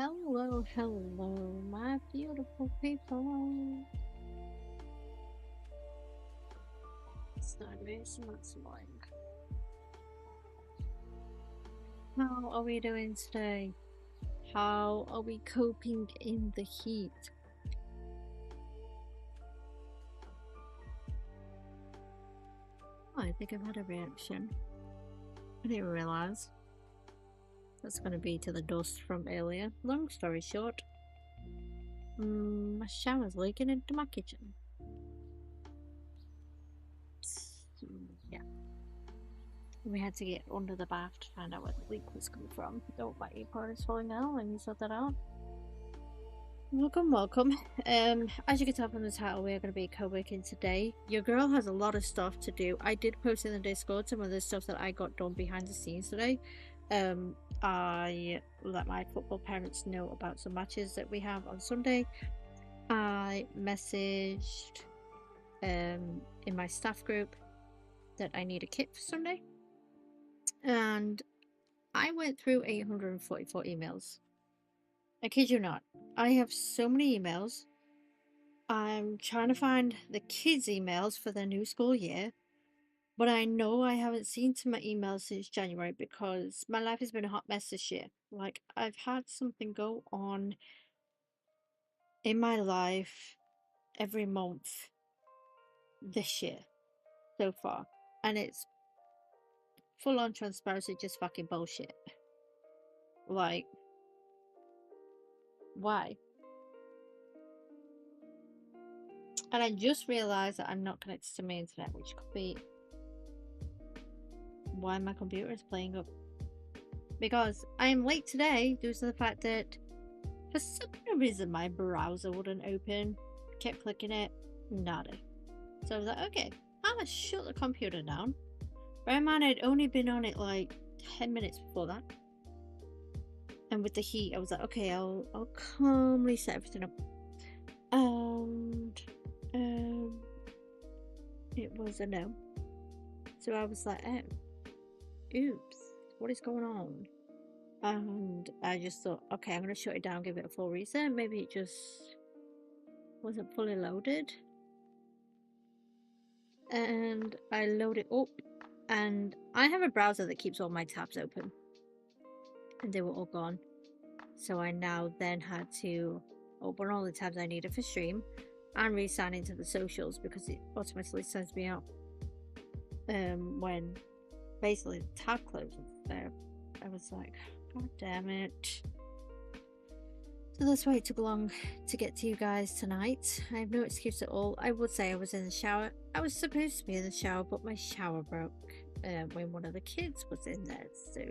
Hello, hello, my beautiful people. Sideways, not smiling. How are we doing today? How are we coping in the heat? Oh, I think I've had a reaction. I didn't realize. That's going to be to the dust from earlier. Long story short, my shower's leaking into my kitchen. Yeah. We had to get under the bath to find out where the leak was coming from. Oh, my apron is falling out. Let me sort that out. Welcome, welcome. As you can tell from the title, we are going to be co-working today. Your girl has a lot of stuff to do. I did post in the Discord some of the stuff that I got done behind the scenes today. I let my football parents know about some matches that we have on Sunday. I messaged in my staff group that I need a kit for Sunday. And I went through 844 emails. I kid you not. I have so many emails. I'm trying to find the kids' emails for the new school year, but I know I haven't seen to my emails since January because my life has been a hot mess this year. Like, I've had something go on in my life every month this year so far, and it's full on transparency, just fucking bullshit. Like, why? And I just realized that I'm not connected to my internet, which could be why my computer is playing up. Because I am late today due to the fact that for some reason my browser wouldn't open. Kept clicking it, nada. So I was like, okay, I'm gonna shut the computer down. Bear in mind I'd only been on it like 10 minutes before that. And with the heat, I was like, okay, I'll calmly set everything up. And it was a no. So I was like, oh, oops, what is going on? And I just thought, okay, I'm gonna shut it down, give it a full reset. Maybe it just wasn't fully loaded. And I load it up, and I have a browser that keeps all my tabs open, and they were all gone. So I now then had to open all the tabs I needed for stream and re-sign into the socials because it automatically sends me out when basically the tab closes there. I was like, god damn it. So that's why it took long to get to you guys tonight. I have no excuse at all. I would say I was in the shower. I was supposed to be in the shower, but my shower broke when one of the kids was in there. So,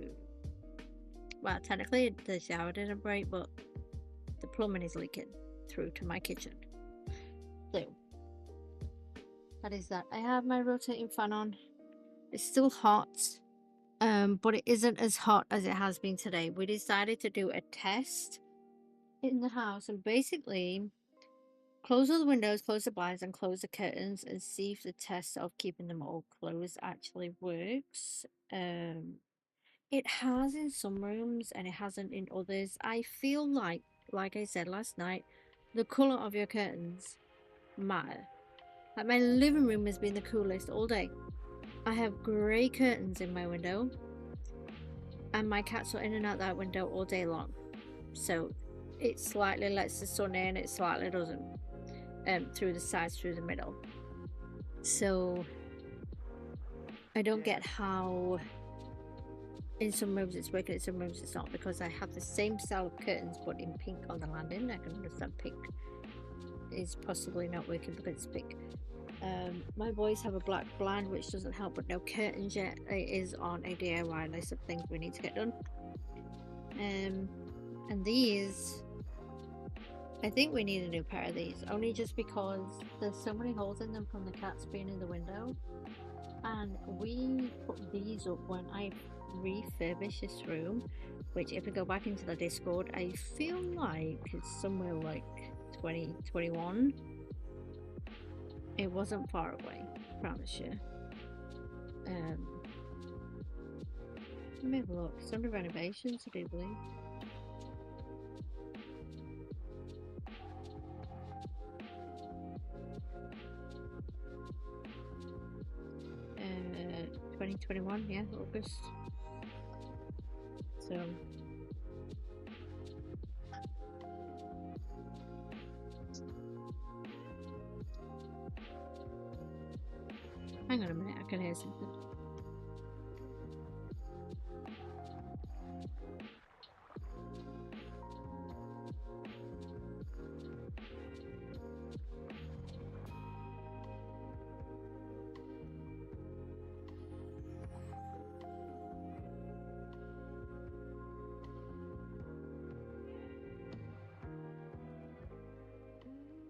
well, technically the shower didn't break, but the plumbing is leaking through to my kitchen. So, that is that. I have my rotating fan on. It's still hot, but it isn't as hot as it has been today. We decided to do a test in the house and basically close all the windows, close the blinds, and close the curtains and see if the test of keeping them all closed actually works. It has in some rooms and it hasn't in others. I feel like I said last night, the colour of your curtains matter. Like my living room has been the coolest all day. I have grey curtains in my window and my cats are in and out that window all day long. So it slightly lets the sun in, it slightly doesn't. Through the sides, through the middle. So I don't get how in some rooms it's working, in some rooms it's not, because I have the same style of curtains but in pink on the landing. I can understand pink is possibly not working because it's pink. My boys have a black blind which doesn't help, but no curtains yet. It is on a DIY list of things we need to get done. And these, I think we need a new pair of these, only just because there's so many holes in them from the cats being in the window. And we put these up when I refurbished this room, which if we go back into the Discord, I feel like it's somewhere like 2021. It wasn't far away, I promise you. Let me have a look. It's under renovations, I do believe. 2021, yeah, August. So hang on a minute, I can hear something.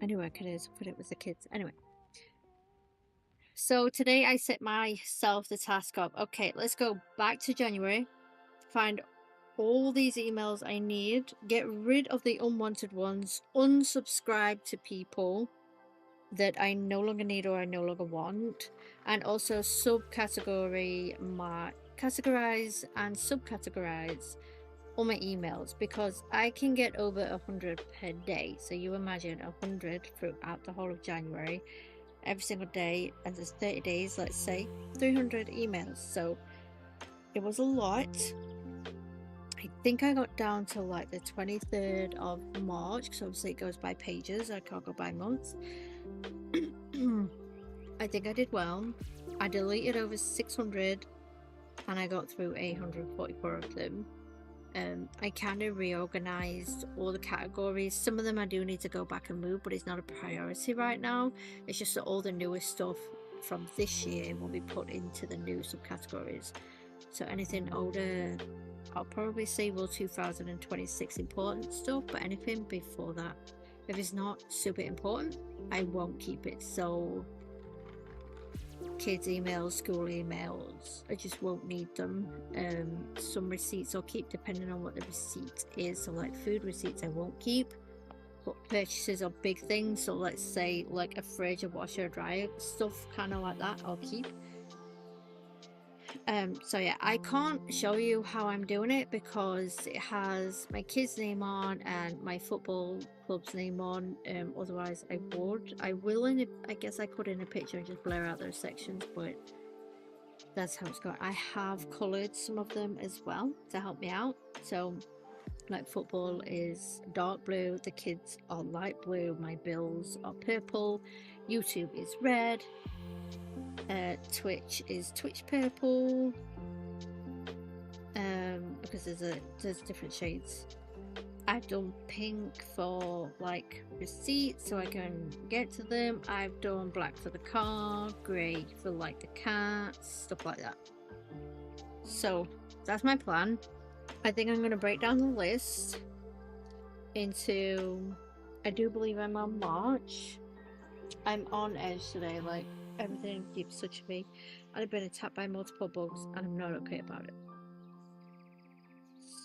Anyway, I could hear something, it was the kids. Anyway. So today I set myself the task of, okay, let's go back to January, find all these emails I need, get rid of the unwanted ones, unsubscribe to people that I no longer need or I no longer want, and also categorize and subcategorize all my emails, because I can get over 100 per day. So you imagine 100 throughout the whole of January, every single day, and there's 30 days, let's say 300 emails. So it was a lot. I think I got down to like the 23rd of March, because obviously it goes by pages, I can't go by months. I think I did well. I deleted over 600 and I got through 844 of them. I kind of reorganized all the categories. Some of them I do need to go back and move, but it's not a priority right now. It's just that all the newest stuff from this year will be put into the new subcategories. So anything older, I'll probably say 2026 important stuff, but anything before that, if it's not super important, I won't keep it. So kids emails, school emails, I just won't need them. Some receipts I'll keep depending on what the receipt is. So like food receipts I won't keep, but purchases of big things, so let's say like a fridge, a washer, a dryer, stuff kind of like that, I'll keep. So yeah, I can't show you how I'm doing it because it has my kid's name on and my football club's name on. Otherwise I will I guess I could in a picture and just blur out those sections, but that's how it's going. I have colored some of them as well to help me out. So like football is dark blue, the kids are light blue, my bills are purple, YouTube is red, Twitch is Twitch purple, because there's different shades. I've done pink for like receipts so I can get to them. I've done black for the car, grey for like the cats, stuff like that. So that's my plan. I think I'm going to break down the list into, I do believe I'm on March. I'm on edge today, like everything keeps touching me. I've been attacked by multiple bugs and I'm not okay about it.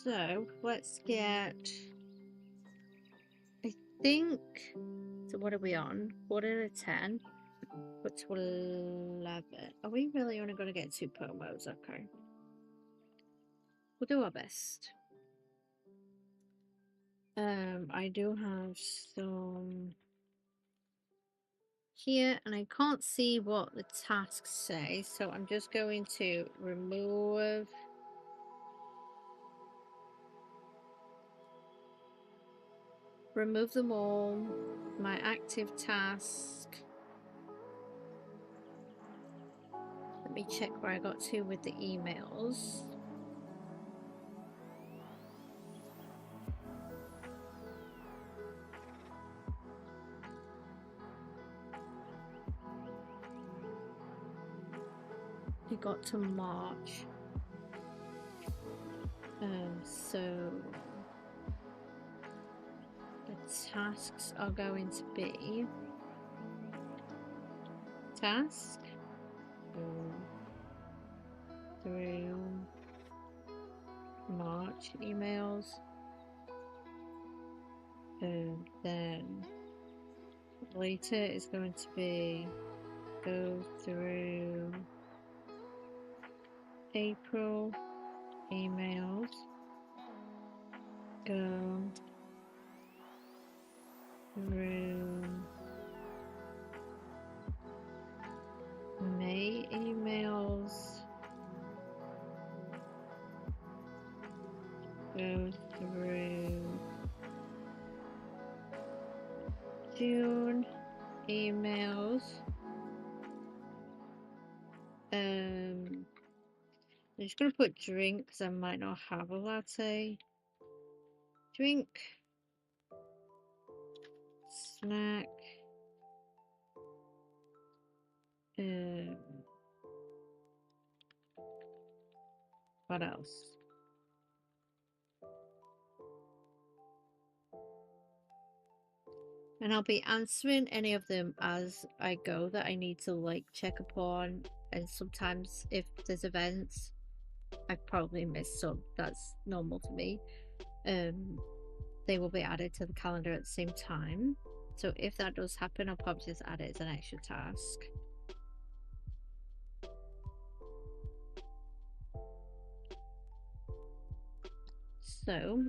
So let's get, I think, so what are we on? Quarter to 10, but to 11. Are we really only going to get 2 promos? Okay. We'll do our best. I do have some here and I can't see what the tasks say, so I'm just going to remove them all. My active task, let me check where I got to with the emails. We got to March. So the tasks are going to be task through March emails, and then later is going to be go through April emails, go through May emails, those. I'm just gonna put drink because I might not have a latte. Drink. Snack. What else? And I'll be answering any of them as I go that I need to like check upon. And sometimes if there's events, I probably miss some. That's normal for me. They will be added to the calendar at the same time. So if that does happen, I'll probably just add it as an extra task. So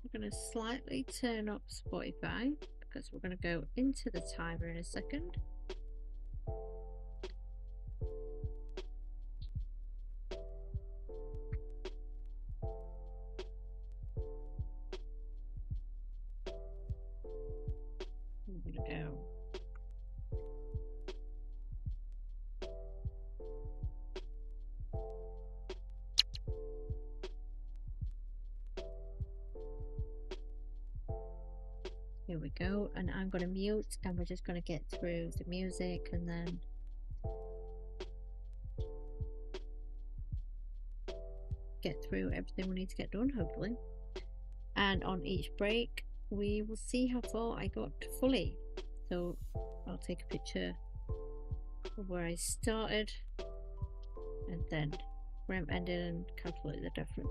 I'm going to slightly turn up Spotify because we're going to go into the timer in a second. I'm going to go. Here we go, and I'm going to mute, and we're just going to get through the music and then get through everything we need to get done, hopefully. And on each break, we will see how far I got fully. So I'll take a picture of where I started and then where I'm ending and calculate the difference.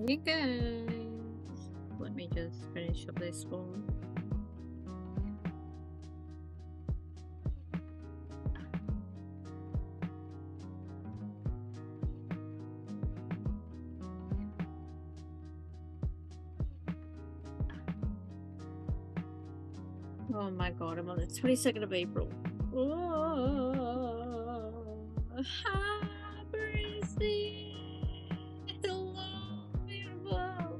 Hey guys, let me just finish up this one. Oh my god, I'm on the 22nd of April. Oh, hi, Breezy. Hello, beautiful.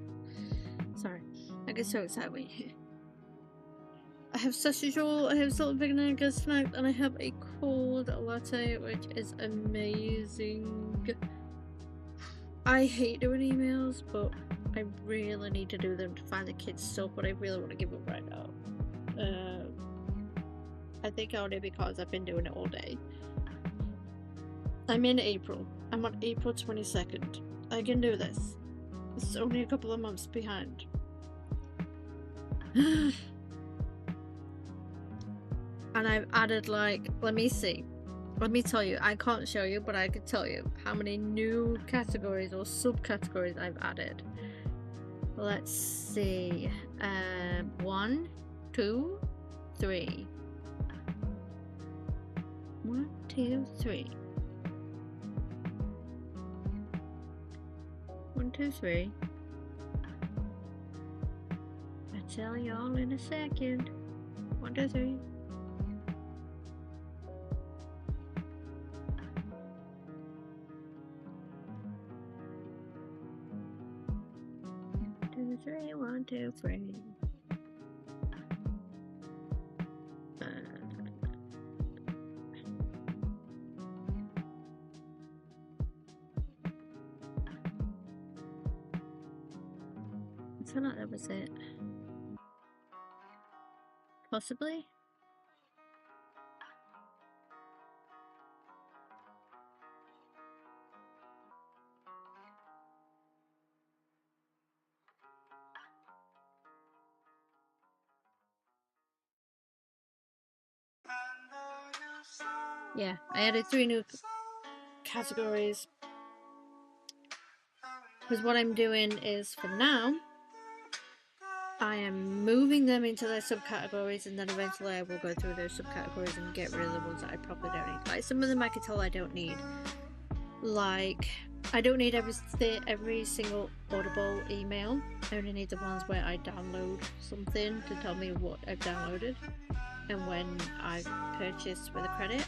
Sorry, I get so excited when you hear. I have sausage roll, I have salt and vinegar snack, and I have a cold latte, which is amazing. I hate doing emails, but I really need to do them to find the kids' stuff, but I really want to give up right now. I think only because I've been doing it all day. I'm in April. I'm on April 22nd. I can do this. It's only a couple of months behind. And I've added, like, let me see. Let me tell you, I can't show you, but I can tell you how many new categories or subcategories I've added. Let's see. 1, 2, 3. 1, 2, 3. 1, 2, 3. And Tell y'all in a second. 1, 2, 3. Two, three, 1, 2, 3. I feel like that was it. Possibly? Yeah, I added 3 new categories. Because what I'm doing is, for now, I am moving them into their subcategories, and then eventually I will go through those subcategories and get rid of the ones that I probably don't need. Like, some of them I can tell I don't need. Like, I don't need every single Audible email. I only need the ones where I download something to tell me what I've downloaded and when I've purchased with a credit.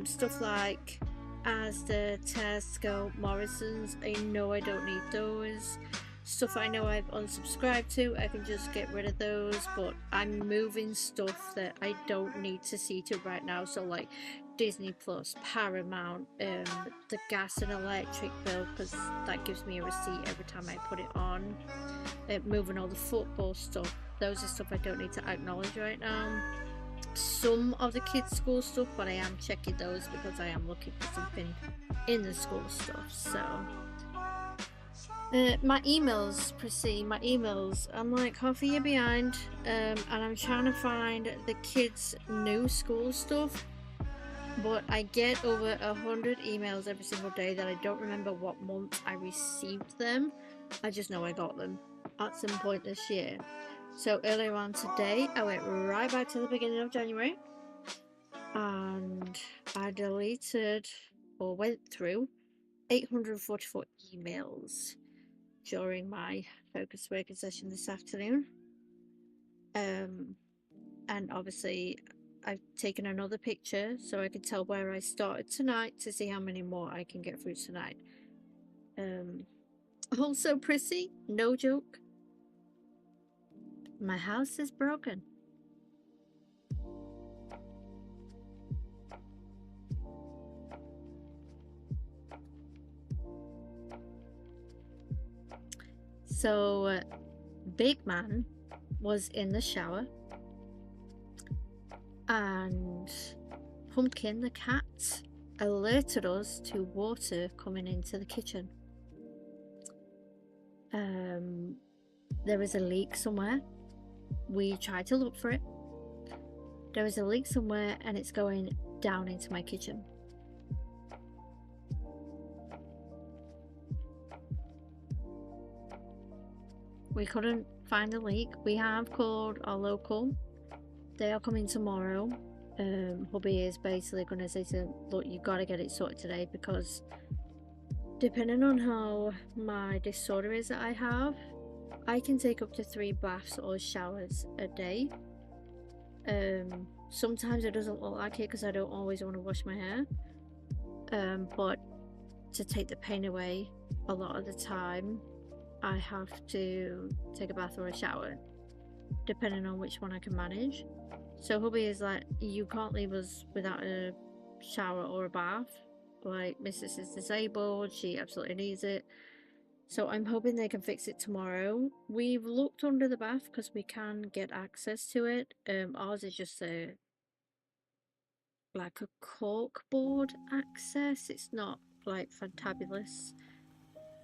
Stuff like Asda, Tesco, Morrison's, I know I don't need those. Stuff I know I've unsubscribed to, I can just get rid of those, but I'm moving stuff that I don't need to see to right now. So like Disney Plus, Paramount, the gas and electric bill, because that gives me a receipt every time I put it on. Moving all the football stuff, those are stuff I don't need to acknowledge right now. Some of the kids' school stuff, but I am checking those because I am looking for something in the school stuff. So my emails, I'm like half a year behind, and I'm trying to find the kids' new school stuff, but I get over 100 emails every single day that I don't remember what month I received them. I just know I got them at some point this year. So earlier on today, I went right back to the beginning of January, and I deleted or went through 844 emails during my focus working session this afternoon. And obviously I've taken another picture so I can tell where I started tonight to see how many more I can get through tonight. Also, Prissy, no joke, my house is broken. So Big Man was in the shower, and Pumpkin the cat alerted us to water coming into the kitchen. There was a leak somewhere. We tried to look for it. There was a leak somewhere, and it's going down into my kitchen. We couldn't find the leak. We have called our local. They are coming tomorrow. Hubby is basically going to say to them, look, you got to get it sorted today, because depending on how my disorder is that I have, I can take up to 3 baths or showers a day. Sometimes it doesn't look like it because I don't always want to wash my hair. But to take the pain away, a lot of the time I have to take a bath or a shower, depending on which one I can manage. So hubby is like, you can't leave us without a shower or a bath. Like, Mrs. is disabled, she absolutely needs it. So I'm hoping they can fix it tomorrow. We've looked under the bath because we can get access to it. Ours is just like a cork board access. It's not like fantabulous.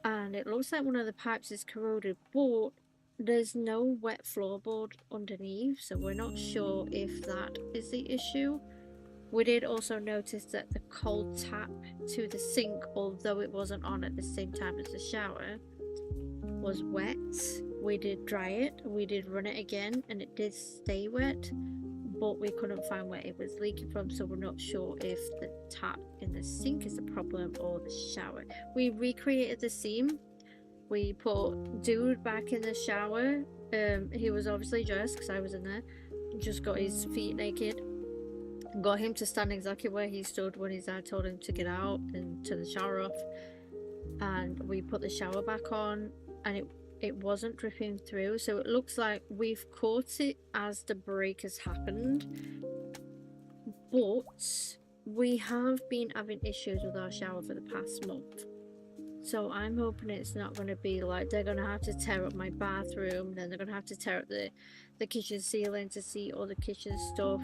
And it looks like one of the pipes is corroded, but there's no wet floorboard underneath, so we're not sure if that is the issue. We did also notice that the cold tap to the sink, although it wasn't on at the same time as the shower, was wet. We did dry it, we did run it again, and it did stay wet, but we couldn't find where it was leaking from, so we're not sure if the tap in the sink is the problem or the shower. We recreated the seam, we put Dude back in the shower. He was obviously dressed because I was in there. Just got his feet naked. Got him to stand exactly where he stood when his dad told him to get out and turn the shower off. And we put the shower back on, and it wasn't dripping through, so it looks like we've caught it as the break has happened. But we have been having issues with our shower for the past month. So I'm hoping it's not going to be like they're going to have to tear up my bathroom, then they're going to have to tear up the kitchen ceiling to see all the kitchen stuff.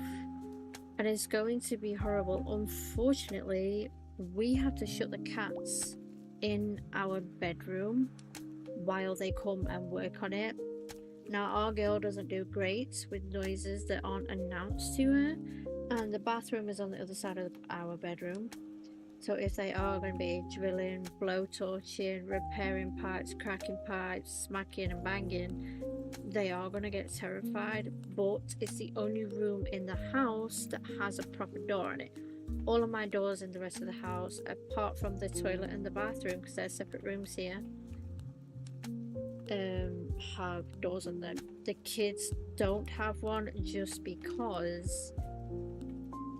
And it's going to be horrible. Unfortunately, we have to shut the cats in our bedroom while they come and work on it. Now, our girl doesn't do great with noises that aren't announced to her, and the bathroom is on the other side of our bedroom. So if they are going to be drilling, blowtorching, repairing pipes, cracking pipes, smacking and banging, they are going to get terrified. But it's the only room in the house that has a proper door on it. All of my doors in the rest of the house, apart from the toilet and the bathroom, because they're separate rooms here, have doors on them. The kids don't have one just because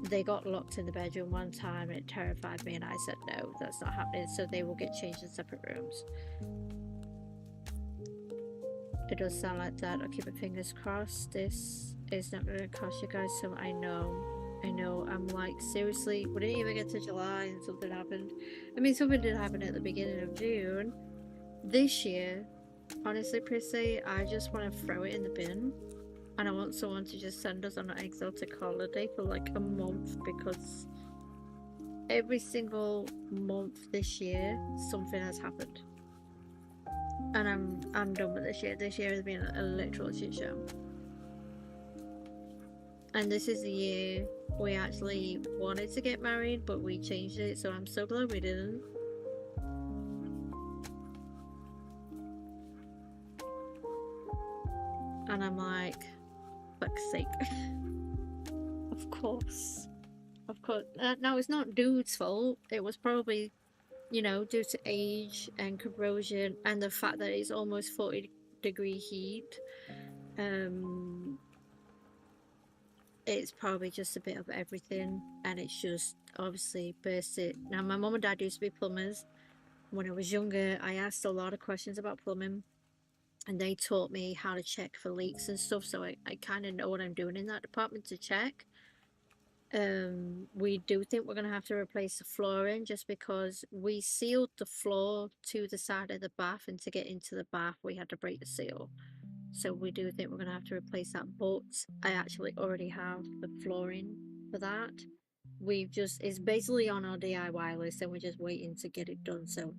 they got locked in the bedroom one time and it terrified me, and I said no, that's not happening, so they will get changed in separate rooms. It does sound like that. I'll keep my fingers crossed. This is not going to cost you guys some. I know, I'm like, seriously, we didn't even get to July and something happened. I mean, something did happen at the beginning of June. This year, honestly, Prissy, I just want to throw it in the bin. And I want someone to just send us on an exotic holiday for like a month, because every single month this year, something has happened. And I'm done with this year. This year has been a literal shit show. And this is the year we actually wanted to get married, but we changed it, so I'm so glad we didn't. And I'm like, fuck's sake. Of course. Now, it's not Dude's fault. It was probably, you know, due to age and corrosion and the fact that it's almost 40-degree heat. It's probably just a bit of everything, and it's just obviously bursted. Now, my mum and dad used to be plumbers. When I was younger, I asked a lot of questions about plumbing, and they taught me how to check for leaks and stuff, so I kind of know what I'm doing in that department to check. We do think we're going to have to replace the flooring, just because we sealed the floor to the side of the bath, and to get into the bath we had to break the seal. So we do think we're going to have to replace that, but I actually already have the flooring for that. It's basically on our DIY list, and we're just waiting to get it done. So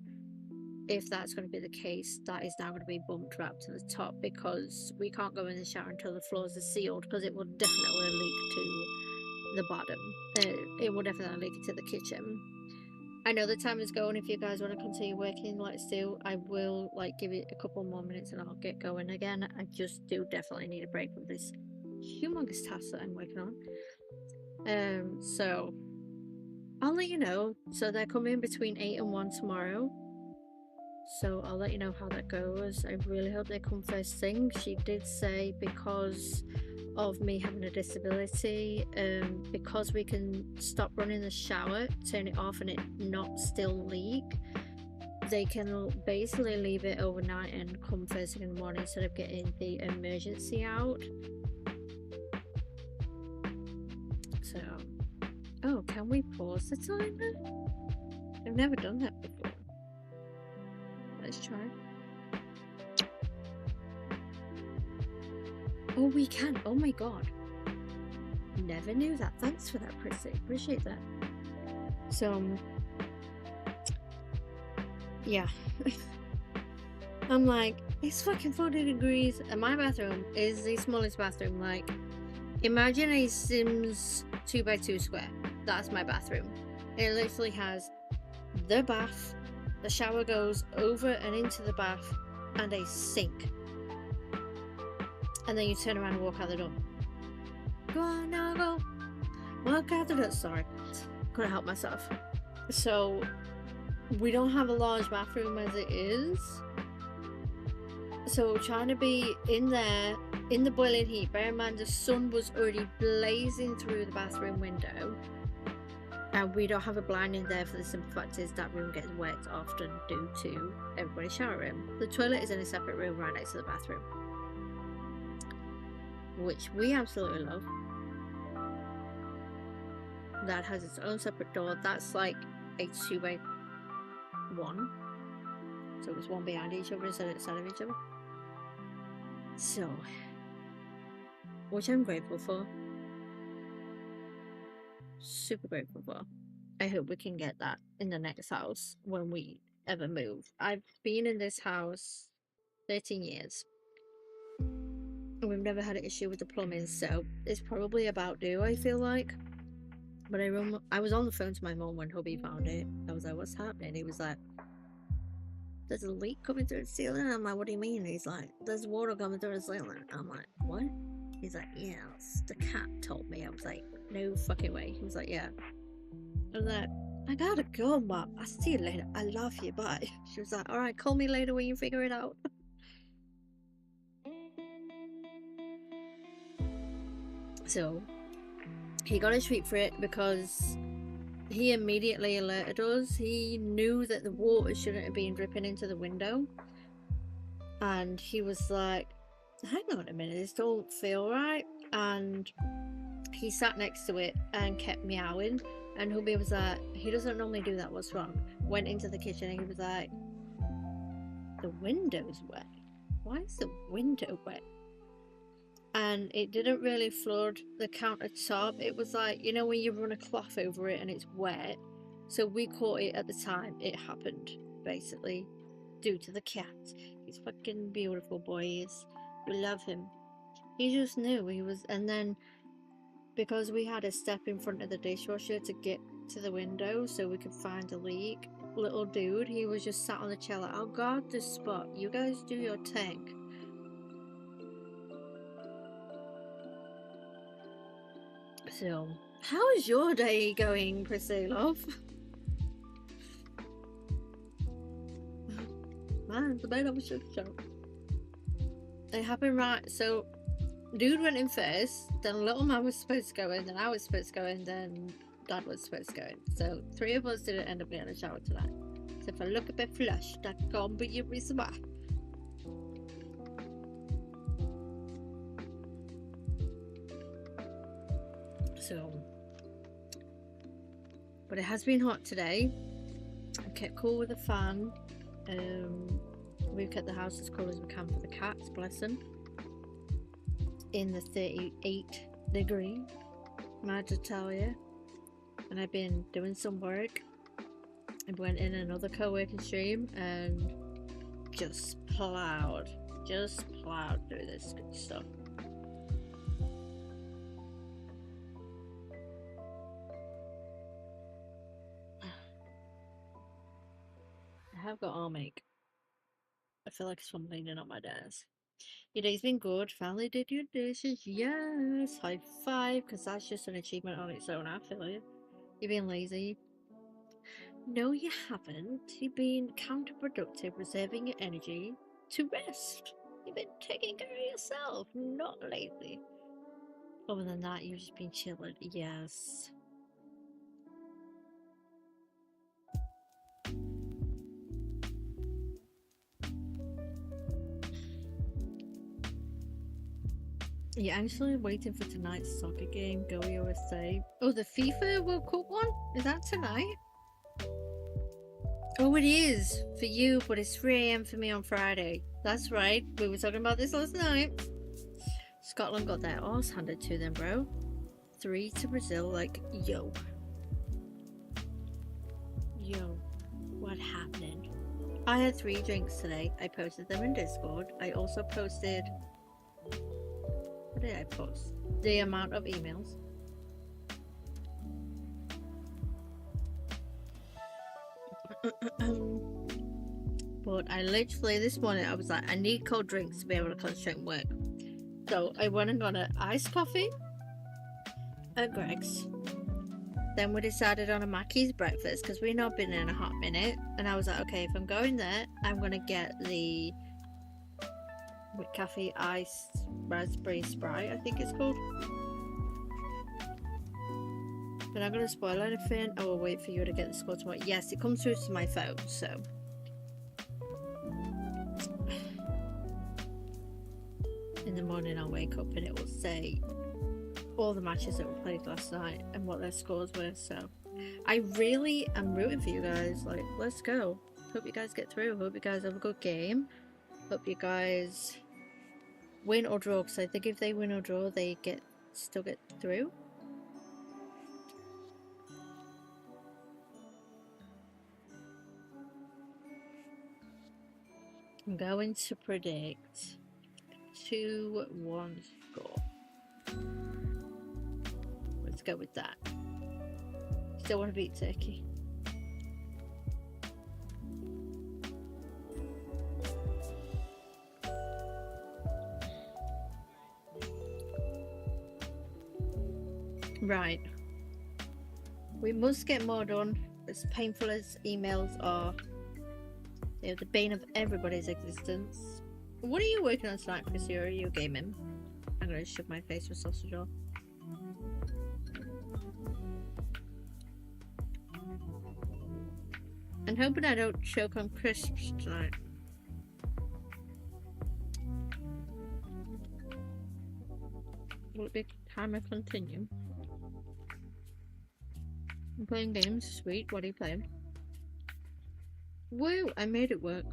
if that's going to be the case, that is now going to be bump wrapped to the top, because we can't go in the shower until the floors are sealed, because it will definitely leak to the bottom. It will definitely leak into the kitchen. I know the time is going. If you guys want to continue working, let's do. I will give it a couple more minutes and I'll get going again. I just do definitely need a break from this humongous task that I'm working on. So I'll let you know. So they're coming between 8 and 1 tomorrow. So I'll let you know how that goes. I really hope they come first thing. She did say, because of me having a disability, because we can stop running the shower, turn it off, and it not still leak, they can basically leave it overnight and come first thing in the morning instead of getting the emergency out. So, oh, can we pause the timer? I've never done that before. Let's try. Oh, we can. Oh my god. Never knew that. Thanks for that, Prissy. Appreciate that. So, yeah. I'm like, it's fucking 40 degrees. And my bathroom is the smallest bathroom. Like, imagine a Sims 2x2 square. That's my bathroom. It literally has the bath, the shower goes over and into the bath, and a sink. And then you turn around and walk out the door. Go on now, go. Walk out the door. Sorry. Couldn't help myself. So, we don't have a large bathroom as it is. So trying to be in there in the boiling heat. Bear in mind the sun was already blazing through the bathroom window, and we don't have a blind in there for the simple fact is that room gets wet often due to everybody's shower room. The toilet is in a separate room right next to the bathroom, which we absolutely love. That has its own separate door. That's like a 2x1, so it's one behind each other instead of the side of each other. So, which I'm grateful for. Super grateful for. I hope we can get that in the next house when we ever move. I've been in this house 13 years. And we've never had an issue with the plumbing, so it's probably about due, I feel like. But I was on the phone to my mom when hubby found it. I was like, what's happening? He was like, there's a leak coming through the ceiling. I'm like, what do you mean? He's like, there's water coming through the ceiling. I'm like, what? He's like, yes, the cat told me. I was like, no fucking way. He was like, yeah. I was like, I gotta go, Mom. I'll see you later. I love you. Bye. She was like, alright, call me later when you figure it out. So, he got a treat for it because he immediately alerted us. He knew that the water shouldn't have been dripping into the window. And he was like, hang on a minute, this don't feel right. And he sat next to it and kept meowing. And hubby was like, he doesn't normally do that, what's wrong? Went into the kitchen and he was like, the window's wet. Why is the window wet? And it didn't really flood the countertop. It was like, you know when you run a cloth over it and it's wet. So we caught it at the time it happened, basically, due to the cat. He's fucking beautiful, boys. We love him. He just knew he was, and then because we had a step in front of the dishwasher to get to the window so we could find the leak, little dude, he was just sat on the chair like, oh god, this spot, you guys do your thing. So, how is your day going, Priscilla? Man, it's a bit of a shit show. It happened right, so dude went in first, then little man was supposed to go in, then I was supposed to go in, then dad was supposed to go in. So 3 of us didn't end up getting a shower tonight. So if I look a bit flushed, that can't be your reason why. So, but it has been hot today. I kept cool with the fan. We've kept the house as cool as we can for the cats, bless them. In the 38 degree, mad to tell you. And I've been doing some work. I went in another co-working stream and just plowed through this good stuff. I have got arm ache. I feel like I'm leaning on my desk. Your day's been good. Finally did your dishes. Yes. High five, because that's just an achievement on its own. I feel you. You've been lazy. No, you haven't. You've been counterproductive, reserving your energy to rest. You've been taking care of yourself, not lazy. Other than that, you've just been chilling. Yes. You're actually waiting for tonight's soccer game, Go USA. Oh, the FIFA World Cup one? Is that tonight? Oh, it is for you, but it's 3 AM for me on Friday. That's right, we were talking about this last night. Scotland got their arse handed to them, bro. 3 to Brazil, like, yo. Yo, what happening? I had 3 drinks today. I posted them in Discord. I also posted... What did I post? The amount of emails. But I literally, this morning, I was like, I need cold drinks to be able to concentrate and work. So I went and got an iced coffee at Greg's. Then we decided on a Mackey's breakfast because we've not been in a hot minute. And I was like, okay, if I'm going there, I'm going to get the with cafe ice raspberry Sprite, I think it's called. But I'm not going to spoil anything. I will wait for you to get the score tomorrow. Yes, it comes through to my phone, so. In the morning I'll wake up and it will say all the matches that were played last night and what their scores were, so. I really am rooting for you guys. Like, let's go. Hope you guys get through. Hope you guys have a good game. Hope you guys win or draw, because I think if they win or draw, they still get through. I'm going to predict 2-1 score. Let's go with that. Still want to beat Turkey. Right. We must get more done. As painful as emails are, they're the bane of everybody's existence. What are you working on tonight, Chrissy? Or are you gaming? I'm gonna shove my face with sausage roll. I'm hoping I don't choke on crisps tonight. Will it be time I continue? I'm playing games. Sweet. What are you playing? Woo! I made it work.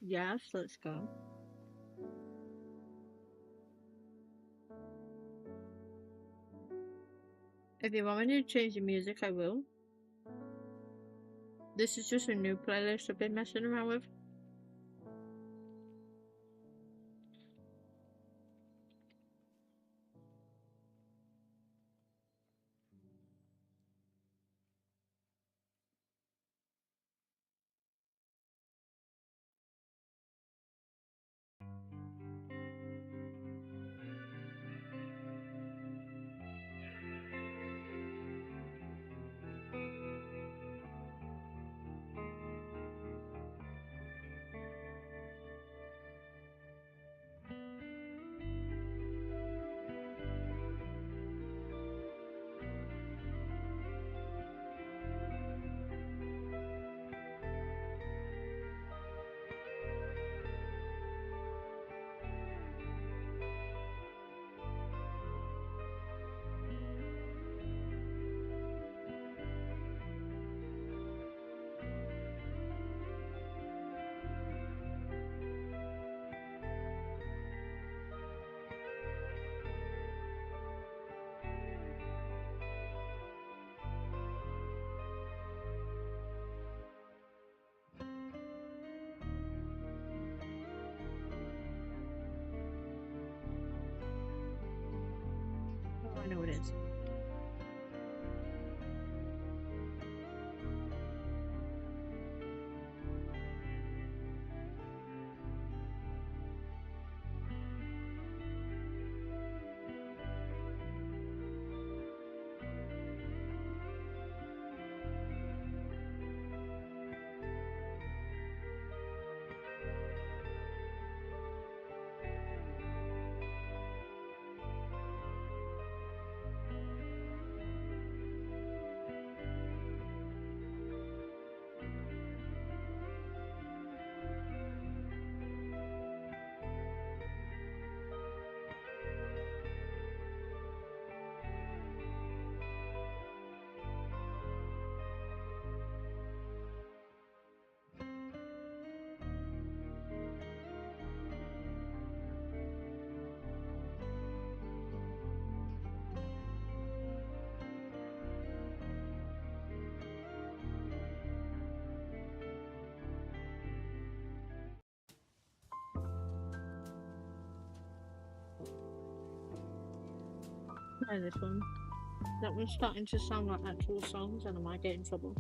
Yes, let's go. If you want me to change the music, I will. This is just a new playlist I've been messing around with. Oh, I know it is. Try this one. That one's starting to sound like actual songs and I might get in trouble.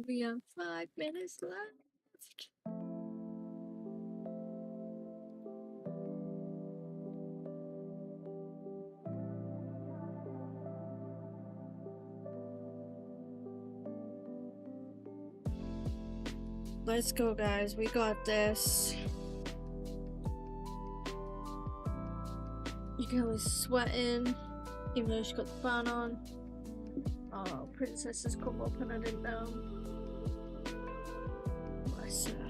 We have 5 minutes left. Let's go, guys. We got this. Kelly's sweating, even though she got the fan on. Oh, Princess has come up and I didn't know. Bless her.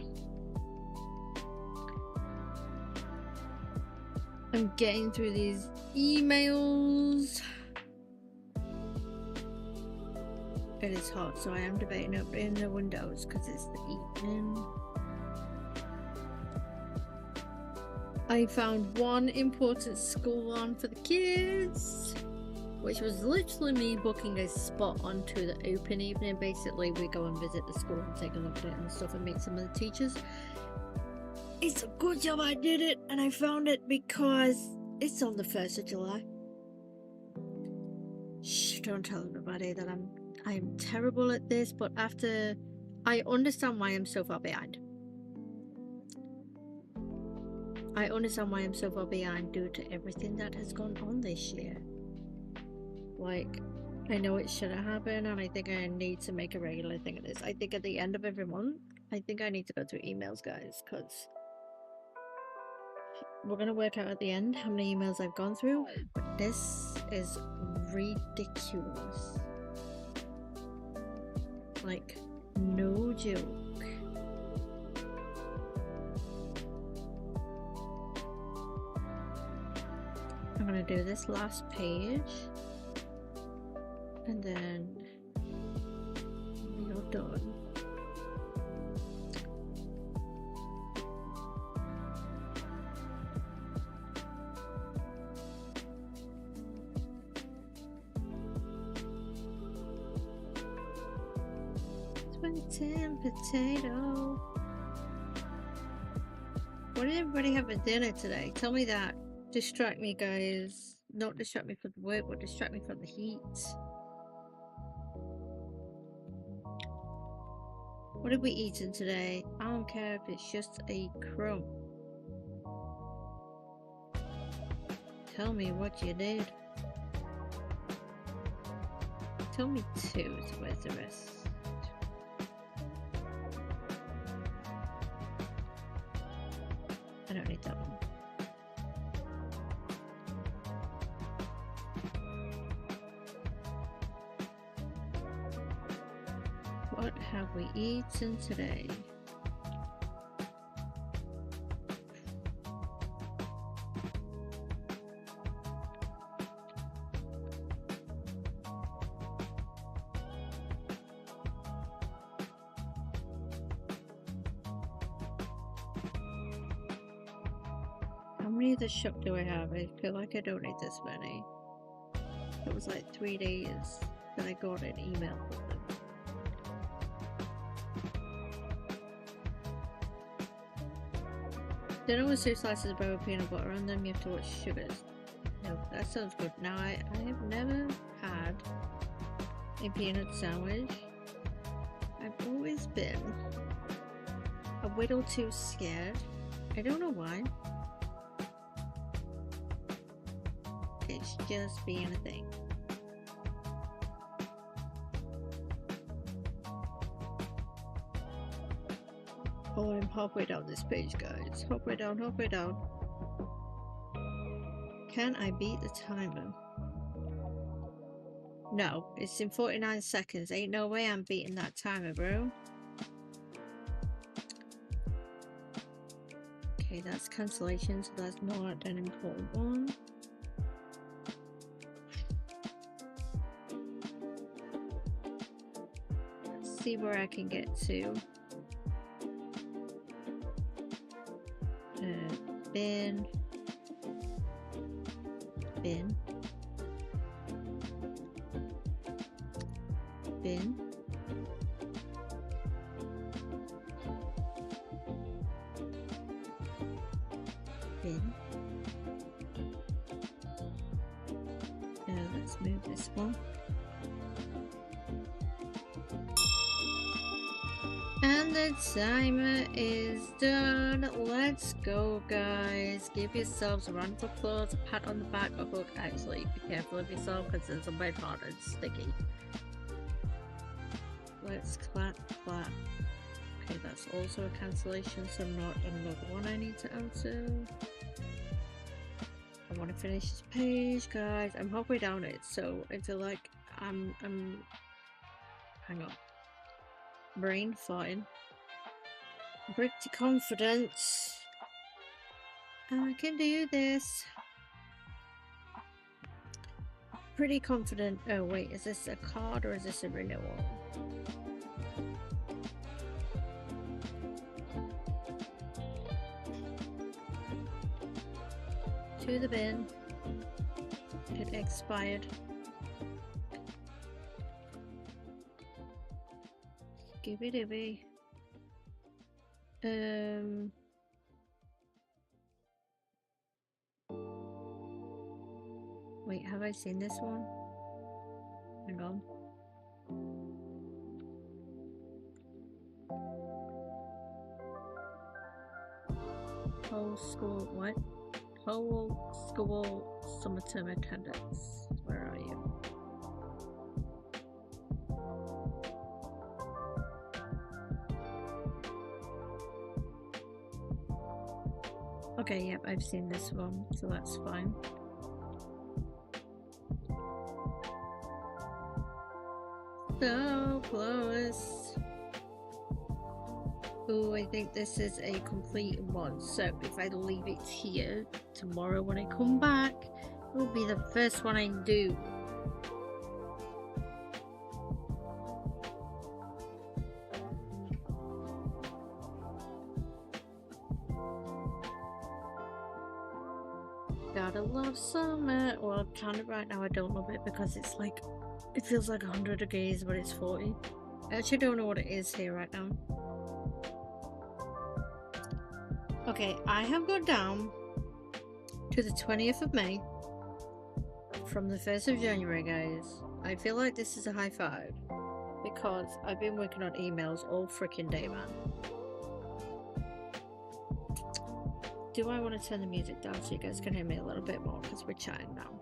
I'm getting through these emails. It is hot, so I am debating opening the windows because it's the evening. I found one important school on for the kids, which was literally me booking a spot onto the open evening. Basically, we go and visit the school and take a look at it and stuff and meet some of the teachers. It's a good job I did it, and I found it because it's on the 1st of July. Shh, don't tell everybody that I'm terrible at this, but after I understand why I'm so far behind. I understand why I'm so far behind due to everything that has gone on this year. Like, I know it shouldn't happen, and I think I need to make a regular thing of this. I think at the end of every month, I think I need to go through emails, guys, because we're going to work out at the end how many emails I've gone through, but this is ridiculous. Like, no joke. I'm gonna do this last page and then we are done. Tin potato. What did everybody have for dinner today? Tell me that. Distract me, guys. Not distract me from the work, but distract me from the heat. What are we eating today? I don't care if it's just a crumb. Tell me what you did. Tell me two. So where's the rest? I don't need that one. What have we eaten today? How many of the shop do I have? I feel like I don't need this many. It was like 3 days that I got an email from them. Dinner with 2 slices of bread with peanut butter on them. You have to watch sugars. No, that sounds good. Now I have never had a peanut sandwich. I've always been a little too scared. I don't know why. It's just being a thing. Oh, I'm halfway down this page, guys. Halfway down, halfway down. Can I beat the timer? No, it's in 49 seconds. Ain't no way I'm beating that timer, bro. Okay, that's cancellation, so that's not an important one. Let's see where I can get to. Bin. Bin. Bin. Bin. Let's move this one. And the timer is done. Let's go, guys. Give yourselves a round of applause, a pat on the back, a hug. Actually, be careful of yourself because there's a red part and it's sticky. Let's clap, clap. Okay, that's also a cancellation, so not another one I need to answer. I want to finish this page, guys. I'm halfway down it, so I feel like I'm hang on. Brain farting. Pretty confident. I can do this. Pretty confident. Oh wait, is this a card or is this a renewal? To the bin. It expired. Skibby dibby. Wait, have I seen this one? Hang on. Whole school, what? Whole school summer term attendance. Where are you? Okay, yep, I've seen this one, so that's fine. So close. Oh, I think this is a complete one. So if I leave it here, tomorrow when I come back, it will be the first one I do. Gotta love summer. Well, kind of right now I don't love it because it's like, it feels like 100 degrees, but it's 40. I actually don't know what it is here right now. Okay, I have got down to the 20th of May from the 1st of January, guys. I feel like this is a high five because I've been working on emails all freaking day, man. Do I want to turn the music down so you guys can hear me a little bit more because we're chatting now?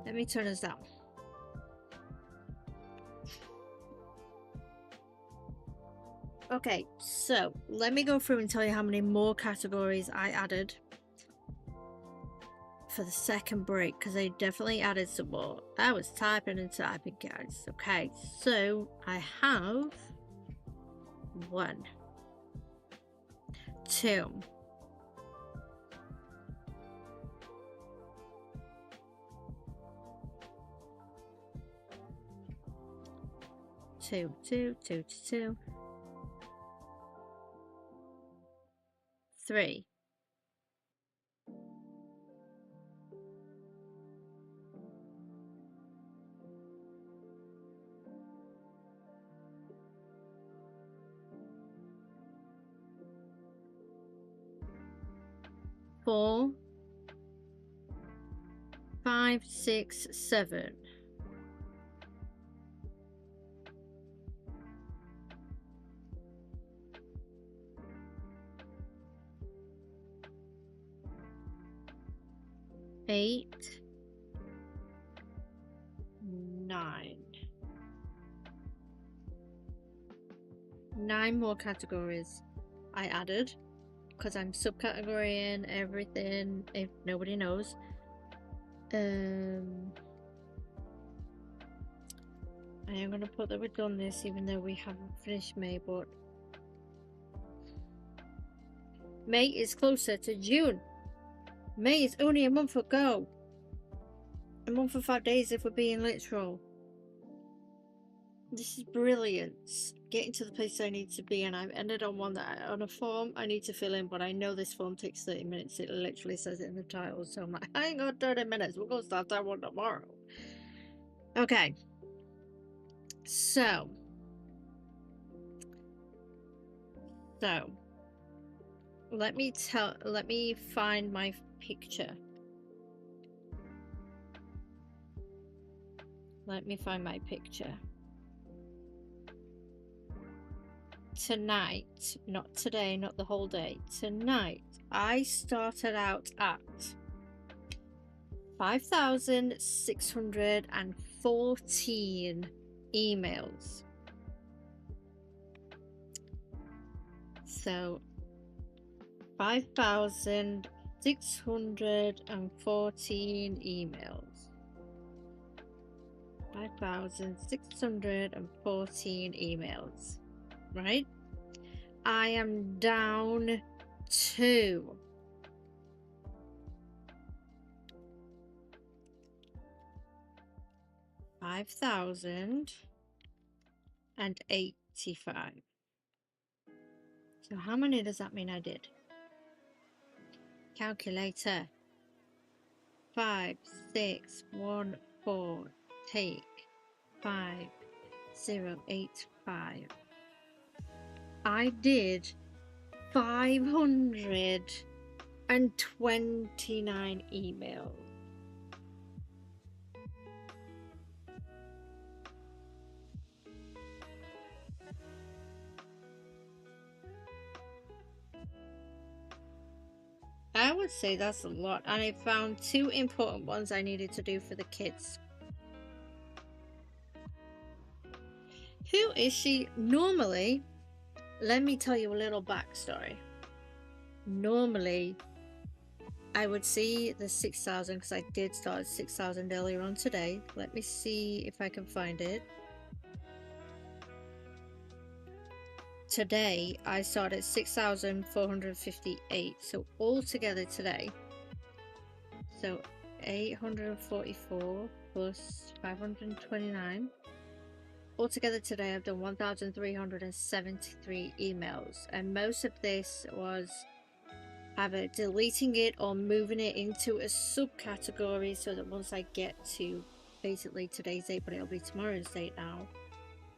Let me turn us down. Okay, so let me go through and tell you how many more categories I added for the second break because I definitely added some more. I was typing and typing, guys. Okay, so I have 1, 2, 2, 2, 2, 2, 3, 4, 5, 6, 7. 8, 9. 9 more categories I added because I'm subcategorying everything if nobody knows. I am going to put that we've done this even though we haven't finished May, but May is closer to June. May is only a month ago. A month and 5 days if we're being literal. This is brilliant. Getting to the place I need to be, and I've ended on one that on a form I need to fill in, but I know this form takes 30 minutes. It literally says it in the title, so I'm like, I ain't got 30 minutes. We're gonna start that one tomorrow. Okay. So let me find my picture. Let me find my picture. tonight, not today, not the whole day, tonight, I started out at 5,614 emails. So 5,614 emails. 5,614 emails. Right? I am down to 5,085. So how many does that mean I did? Calculator. 5, 6, 1, 4, take 5, 0, 8, 5. I did 529 emails. I would say that's a lot, and I found 2 important ones I needed to do for the kids. Who is she? Normally, let me tell you a little backstory. Normally, I would see the 6,000 because I did start at 6,000 earlier on today. Let me see if I can find it. Today, I started at 6,458. So altogether today, so 844 plus 529. Altogether today, I've done 1,373 emails, and most of this was either deleting it or moving it into a subcategory so that once I get to basically today's date, but it'll be tomorrow's date now,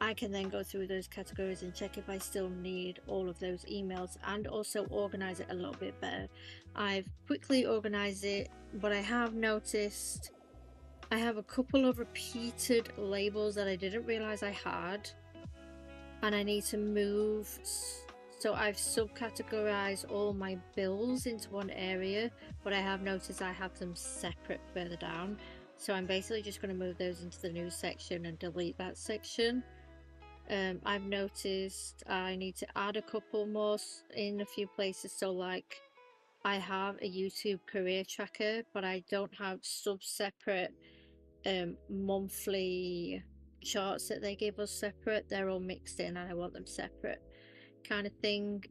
I can then go through those categories and check if I still need all of those emails, and also organize it a little bit better. I've quickly organized it, but I have noticed I have a couple of repeated labels that I didn't realize I had, and I need to move. So I've subcategorized all my bills into one area, but I have noticed I have them separate further down. So I'm basically just going to move those into the new section and delete that section. I've noticed I need to add a couple more in a few places. So like I have a YouTube career tracker, but I don't have sub-separate monthly charts that they give us separate. They're all mixed in and I want them separate kind of thing.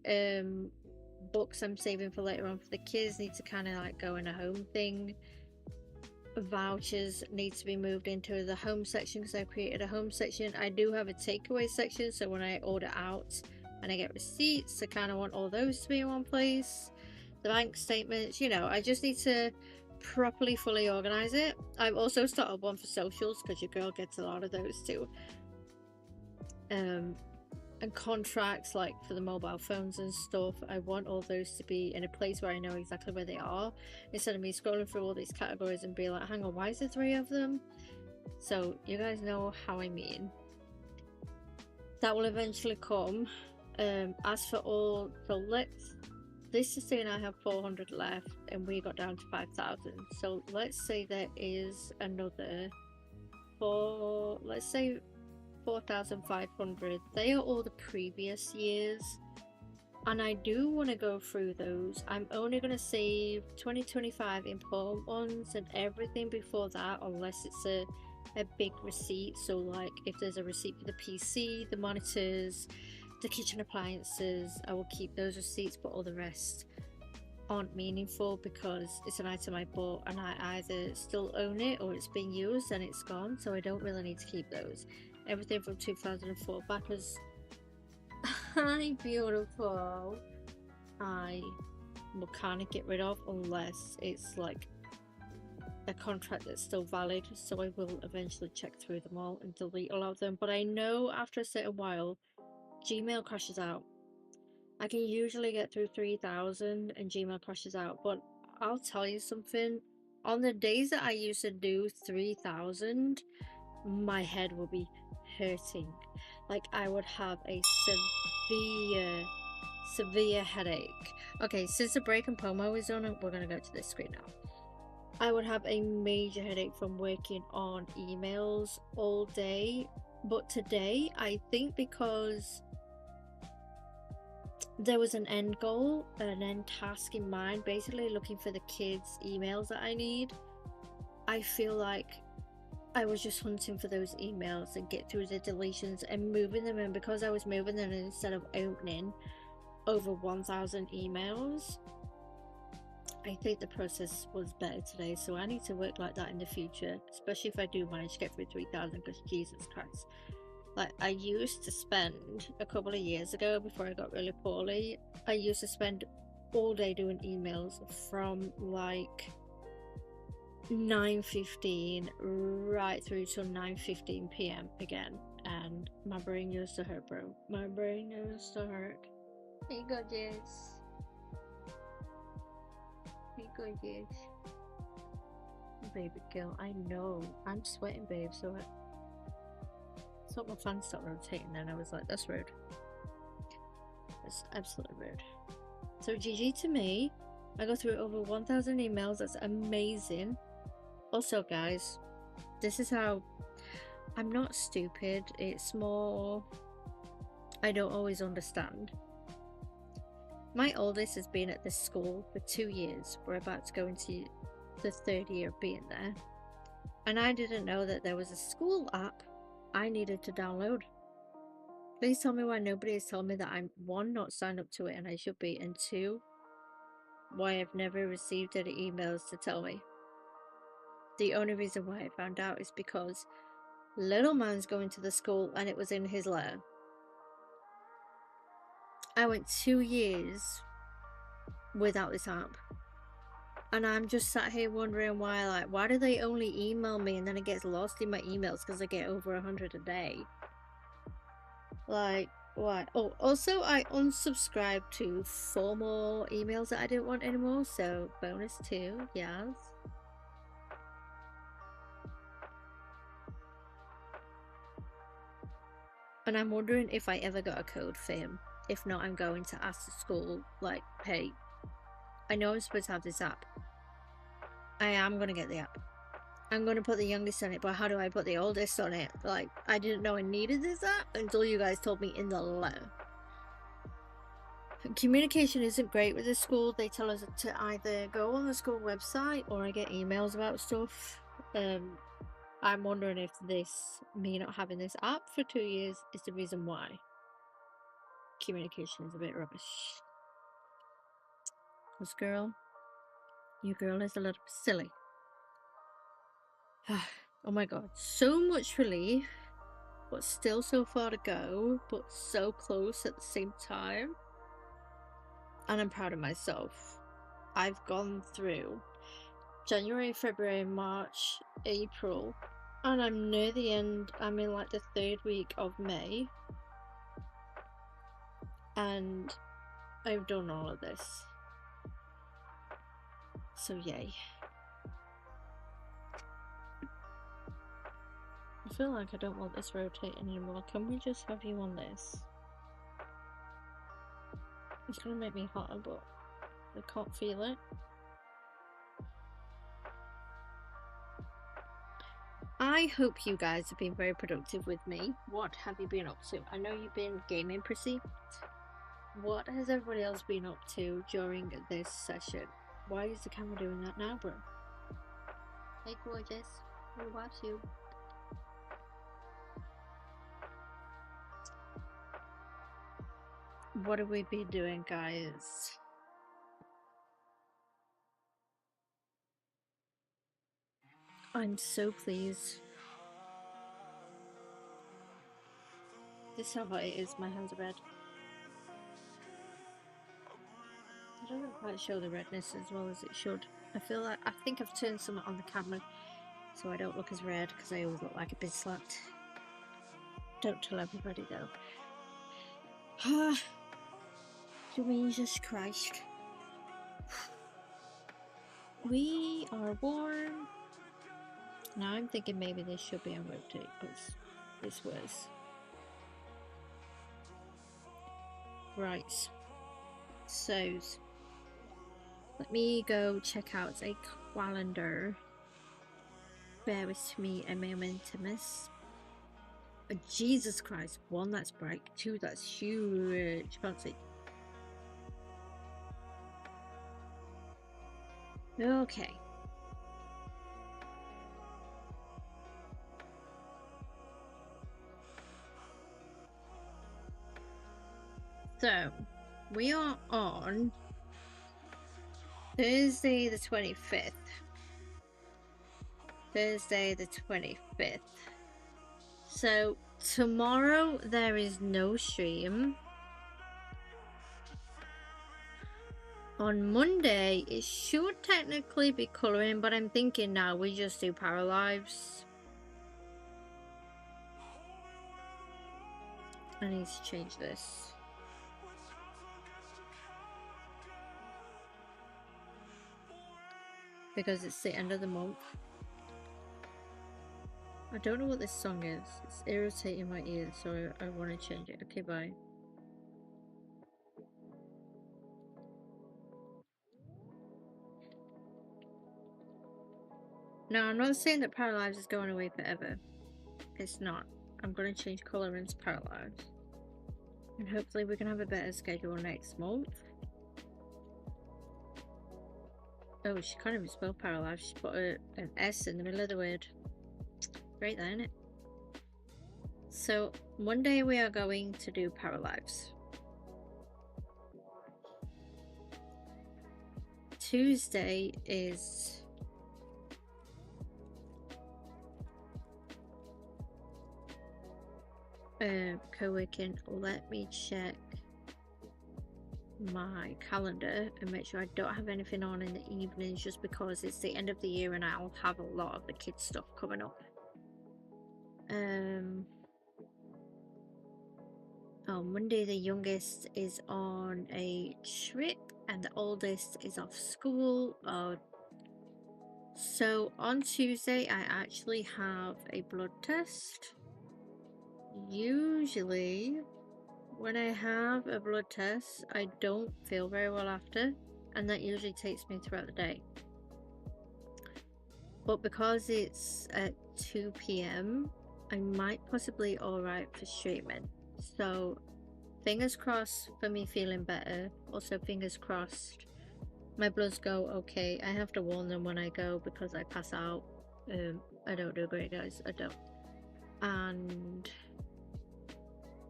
Books I'm saving for later on for the kids need to kind of like go in a home thing. Vouchers need to be moved into the home section because I created a home section. I do have a takeaway section, so when I order out and I get receipts, I kind of want all those to be in one place. The bank statements, you know, I just need to properly fully organize it. I've also started one for socials because your girl gets a lot of those too. And contracts, like for the mobile phones and stuff, I want all those to be in a place where I know exactly where they are, instead of me scrolling through all these categories and be like, hang on, why is there 3 of them? So you guys know how I mean. That will eventually come. As for all, so this is saying I have 400 left and we got down to 5,000. So let's say there is another let's say 4,500. They are all the previous years, and I do want to go through those. I'm only going to save 2025 important ones, and everything before that, unless it's a big receipt. So like if there's a receipt for the PC, the monitors, the kitchen appliances, I will keep those receipts, but all the rest aren't meaningful because it's an item I bought and I either still own it or it's being used and it's gone, so I don't really need to keep those. Everything from 2004 backwards. Hi, beautiful. I will kind of get rid of unless it's like a contract that's still valid, so I will eventually check through them all and delete a lot of them. But I know after a certain while Gmail crashes out. I can usually get through 3,000 and Gmail crashes out, but I'll tell you something, on the days that I used to do 3,000, my head will be hurting. Like I would have a severe headache. Okay, since the break and Pomo is on, we're gonna go to this screen now. I would have a major headache from working on emails all day, but today I think because there was an end goal, an end task in mind, basically looking for the kids' emails that I need, I feel like I was just hunting for those emails and get through the deletions and moving them, and because I was moving them instead of opening over 1,000 emails, I think the process was better today. So I need to work like that in the future, especially if I do manage to get through 3,000, because Jesus Christ. Like I used to spend a couple of years ago, before I got really poorly, I used to spend all day doing emails from like 9:15 right through till 9:15 p.m. again, and my brain used to hurt, bro. My brain used to hurt. Hey, gorgeous. Hey, gorgeous. Baby girl, I know. I'm sweating, babe, so I thought my fan stopped rotating, and I was like, that's rude. That's absolutely rude. So GG to me. I go through over 1,000 emails. That's amazing. Also, guys, this is how... I'm not stupid. It's more... I don't always understand. My oldest has been at this school for 2 years. We're about to go into the 3rd year of being there. And I didn't know that there was a school app I needed to download. Please tell me why nobody has told me that I'm, 1, not signed up to it and I should be, and 2, why I've never received any emails to tell me. The only reason why I found out is because little man's going to the school and it was in his letter. I went 2 years without this app. And I'm just sat here wondering why, like, why do they only email me and then it gets lost in my emails because I get over 100 a day? Like, why? Oh, also I unsubscribed to 4 more emails that I didn't want anymore, so bonus 2, yes. And I'm wondering if I ever got a code for him. If not, I'm going to ask the school, like, hey, I know I'm supposed to have this app. I am going to get the app. I'm going to put the youngest on it, but how do I put the oldest on it? Like, I didn't know I needed this app until you guys told me in the letter. Communication isn't great with the school. They tell us to either go on the school website or I get emails about stuff. I'm wondering if me not having this app for 2 years is the reason why. Communication is a bit rubbish. Because girl, your girl is a little silly. Oh my god, so much relief, but still so far to go, but so close at the same time. And I'm proud of myself. I've gone through January, February, March, April, and I'm near the end. I'm in like the 3rd week of May, and I've done all of this. So yay. I feel like I don't want this rotating anymore. Can we just have you on this? It's gonna make me hotter, but I can't feel it. I hope you guys have been very productive with me. What have you been up to? I know you've been gaming, Prissy. What has everybody else been up to during this session? Why is the camera doing that now, bro? Hey, gorgeous. We watch you. What have we been doing, guys? I'm so pleased. This is how hot it is. My hands are red. It doesn't quite show the redness as well as it should. I think I've turned something on the camera so I don't look as red, because I always look like a bit slapped. Don't tell everybody though. Jesus Christ. We are warm. Now I'm thinking maybe this should be on rotate because this was. Right. So let me go check out a calendar. Bear with me a moment, miss. Jesus Christ. 1, that's bright. 2, that's huge. Fancy. Okay. So, we are on Thursday the 25th. Thursday the 25th. So, tomorrow there is no stream. On Monday, it should technically be colouring, but I'm thinking now we just do Paralives. I need to change this. Because it's the end of the month. I don't know what this song is. It's irritating my ears, so I want to change it. Okay, bye. Now, I'm not saying that Paralives is going away forever. It's not. I'm going to change colour into Paralives. And hopefully we can have a better schedule next month. Oh, she can't even spell Paralives. She put an S in the middle of the word. Great there, isn't it? So, Monday we are going to do Paralives. Tuesday is... co-working. Let me check my calendar and make sure I don't have anything on in the evenings, just because it's the end of the year and I'll have a lot of the kids stuff coming up. Oh, Monday the youngest is on a trip and the oldest is off school. So on Tuesday I actually have a blood test. Usually when I have a blood test, I don't feel very well after, and that usually takes me throughout the day. But because it's at 2 PM, I might possibly alright for streaming. So fingers crossed for me feeling better. Also fingers crossed my bloods go okay. I have to warn them when I go because I pass out. I don't do great, guys. I don't. And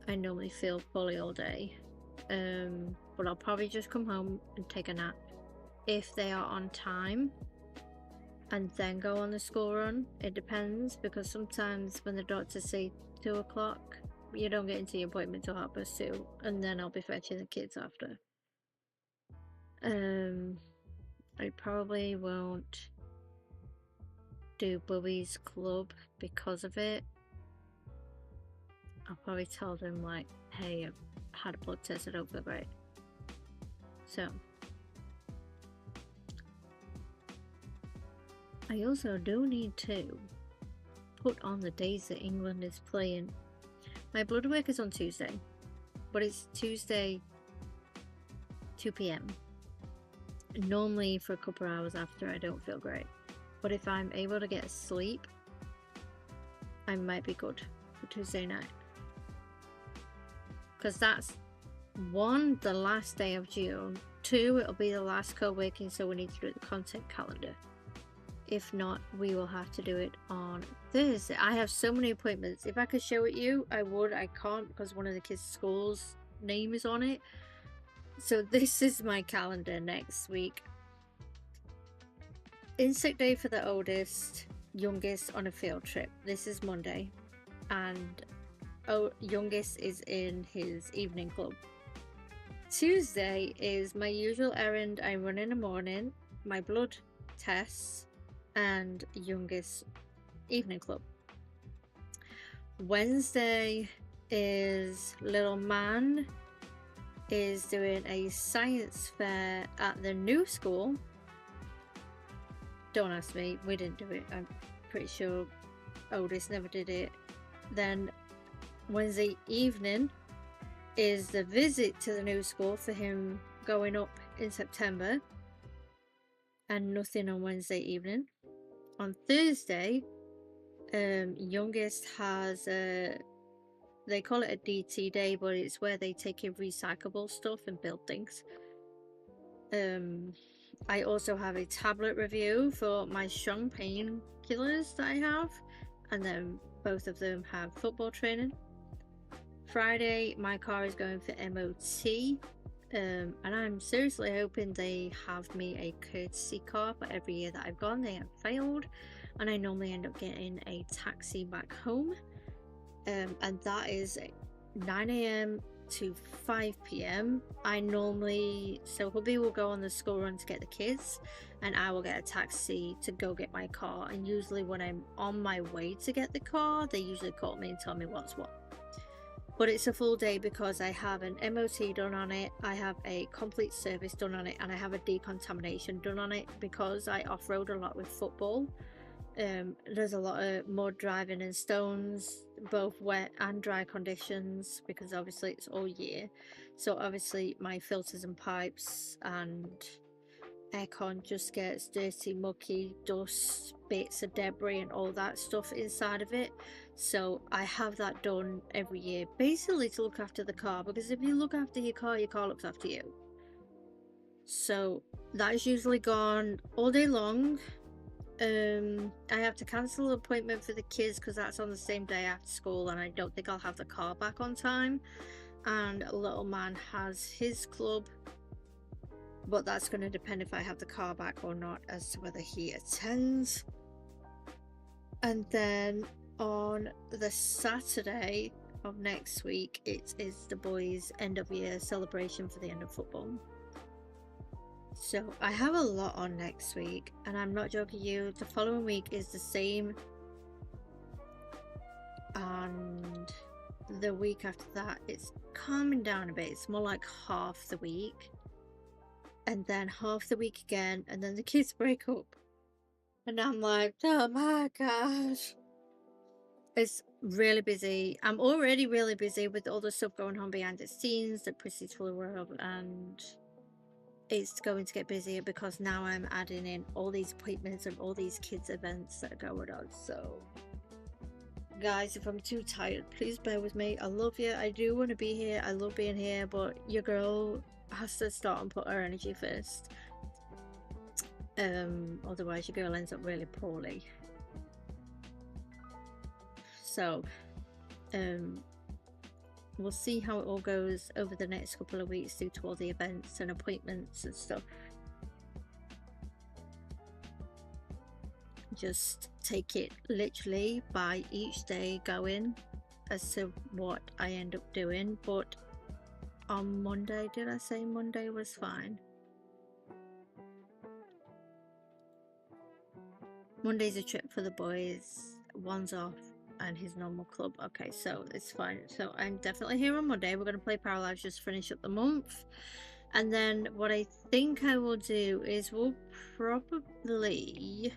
I normally feel poorly all day. But I'll probably just come home and take a nap if they are on time, and then go on the school run. It depends, because sometimes when the doctors say 2 o'clock, you don't get into your appointment till 2:30, and then I'll be fetching the kids after. I probably won't do Bubby's club because of it. I'll probably tell them like, hey, I've had a blood test, I don't feel great. So I also do need to put on the days that England is playing. My blood work is on Tuesday, but it's Tuesday 2 PM. Normally for a couple of hours after I don't feel great, but if I'm able to get sleep, I might be good for Tuesday night, because that's 1, the last day of June, 2, it'll be the last co-working, so we need to do the content calendar. If not, we will have to do it on Thursday. I have so many appointments. If I could show it you, I would. I can't because one of the kids' schools' name is on it. So this is my calendar next week. Insect day for the oldest, youngest on a field trip. This is Monday, and youngest is in his evening club. Tuesday is my usual errand I run in the morning, my blood tests, and youngest evening club. Wednesday is little man is doing a science fair at the new school. Don't ask me, we didn't do it. pretty sure Otis never did it. Then Wednesday evening is the visit to the new school for him going up in September, and nothing on Wednesday evening. On Thursday, youngest has they call it a DT day, but it's where they take in recyclable stuff and build things. I also have a tablet review for my strong painkillers that I have, and then both of them have football training. Friday, my car is going for MOT, and I'm seriously hoping they have me a courtesy car, but every year that I've gone they have failed, and I normally end up getting a taxi back home, and that is 9 AM to 5 PM. So hubby will go on the school run to get the kids, and I will get a taxi to go get my car, and usually when I'm on my way to get the car, they usually call me and tell me what's what. But it's a full day because I have an MOT done on it, I have a complete service done on it, and I have a decontamination done on it because I off-road a lot with football. There's a lot of mud, driving and stones, both wet and dry conditions, because obviously it's all year. So obviously my filters and pipes and aircon just gets dirty, mucky, dust, bits of debris and all that stuff inside of it. So I have that done every year, basically to look after the car, because if you look after your car looks after you. So that is usually gone all day long. I have to cancel an appointment for the kids because that's on the same day after school, and I don't think I'll have the car back on time. And little man has his club, but that's going to depend if I have the car back or not as to whether he attends. And then on the Saturday of next week, it is the boys' end of year celebration for the end of football. So I have a lot on next week, and I'm not joking you, the following week is the same, and the week after that it's calming down a bit. It's more like half the week, and then half the week again, and then the kids break up, and I'm like, oh my gosh, it's really busy. I'm already really busy with all the stuff going on behind the scenes that Prissy's fully aware of, and it's going to get busier because now I'm adding in all these appointments and all these kids events that are going on. So guys, if I'm too tired, please bear with me. I love you, I do want to be here, I love being here, but your girl has to start and put her energy first. Otherwise your girl ends up really poorly. So we'll see how it all goes over the next couple of weeks due to all the events and appointments and stuff. Just take it literally by each day going as to what I end up doing. But on Monday, did I say Monday was fine? Monday's a trip for the boys, one's off, and his normal club. Okay, so it's fine. So I'm definitely here on Monday. We're going to play Paralyze, just finish up the month, and then what I think I will do is we'll probably